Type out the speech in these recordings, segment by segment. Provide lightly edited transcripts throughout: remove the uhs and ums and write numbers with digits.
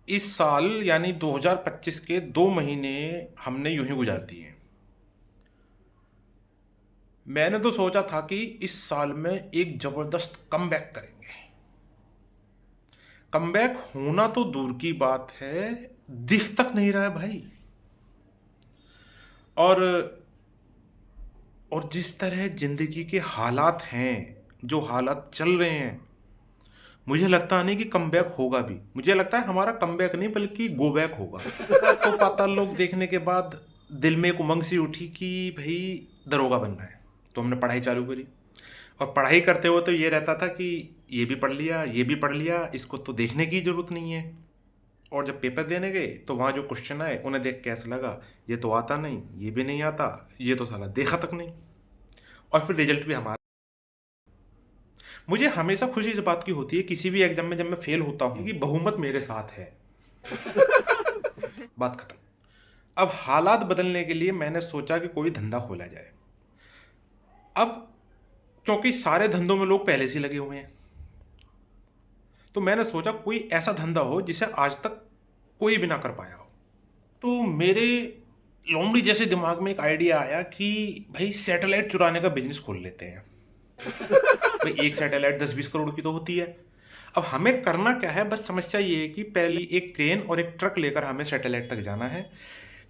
इस साल यानी 2025 के 2 महीने हमने यूं ही गुजार दिए। मैंने तो सोचा था कि इस साल में एक जबरदस्त कमबैक करेंगे। कमबैक होना तो दूर की बात है, दिख तक नहीं रहा है भाई। और जिस तरह जिंदगी के हालात हैं, जो हालात चल रहे हैं, मुझे लगता नहीं कि कमबैक होगा भी। मुझे लगता है हमारा कमबैक नहीं बल्कि गो बैक होगा। तो पाताल लोक देखने के बाद दिल में एक उमंग सी उठी कि भाई दरोगा बनना है। तो हमने पढ़ाई चालू करी, और पढ़ाई करते हुए तो ये रहता था कि ये भी पढ़ लिया, ये भी पढ़ लिया, इसको तो देखने की ज़रूरत नहीं है। और जब पेपर देने गए तो वहाँ जो क्वेश्चन आए उन्हें देख के ऐसा लगा ये तो आता नहीं, ये भी नहीं आता, ये तो साला देखा तक नहीं। और फिर रिजल्ट भी हमारा। मुझे हमेशा खुशी इस बात की होती है किसी भी एग्जाम में जब मैं फेल होता हूँ कि बहुमत मेरे साथ है। बात खत्म। अब हालात बदलने के लिए मैंने सोचा कि कोई धंधा खोला जाए। अब क्योंकि सारे धंधों में लोग पहले से ही लगे हुए हैं, तो मैंने सोचा कोई ऐसा धंधा हो जिसे आज तक कोई भी ना कर पाया हो। तो मेरे लोमड़ी जैसे दिमाग में एक आइडिया आया कि भाई सैटेलाइट चुराने का बिजनेस खोल लेते हैं। भाई एक सैटेलाइट 10-20 करोड़ की तो होती है। अब हमें करना क्या है, बस समस्या ये है कि पहले एक क्रेन और एक ट्रक लेकर हमें सैटेलाइट तक जाना है।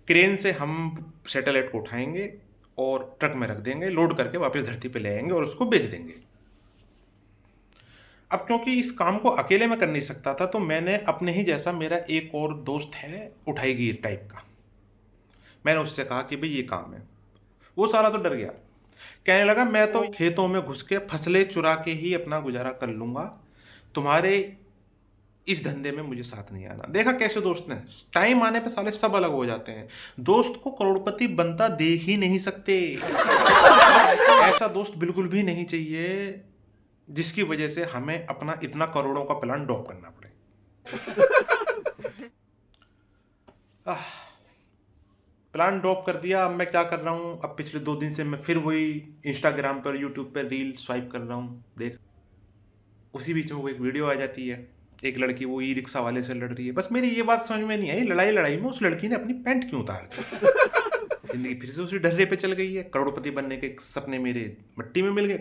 क्रेन से हम सैटेलाइट को उठाएंगे और ट्रक में रख देंगे, लोड करके वापस धरती पे ले आएंगे और उसको बेच देंगे। अब क्योंकि इस काम को अकेले में कर नहीं सकता था, तो मैंने अपने ही जैसा मेरा एक और दोस्त है उठाईगीर टाइप का, मैंने उससे कहा कि भाई ये काम है। वो साला तो डर गया, कहने लगा मैं तो खेतों में घुस के फसलें चुरा के ही अपना गुजारा कर लूंगा, तुम्हारे इस धंधे में मुझे साथ नहीं आना। देखा कैसे दोस्त ने, टाइम आने पे साले सब अलग हो जाते हैं। दोस्त को करोड़पति बनता देख ही नहीं सकते। ऐसा दोस्त बिल्कुल भी नहीं चाहिए जिसकी वजह से हमें अपना इतना करोड़ों का प्लान ड्रॉप करना पड़े। प्लान ड्रॉप कर दिया। अब मैं क्या कर रहा हूँ, अब पिछले 2 दिन से मैं फिर वही इंस्टाग्राम पर यूट्यूब पर रील स्वाइप कर रहा हूँ। देख, उसी बीच में वो एक वीडियो आ जाती है, एक लड़की वो ई रिक्शा वाले से लड़ रही है। बस मेरी ये बात समझ में नहीं आई, लड़ाई लड़ाई में उस लड़की ने अपनी पैंट क्यों उतार दी। जिंदगी फिर से उसी डर्रे पे चल गई है। करोड़पति बनने के सपने मेरे मिट्टी में मिल गए।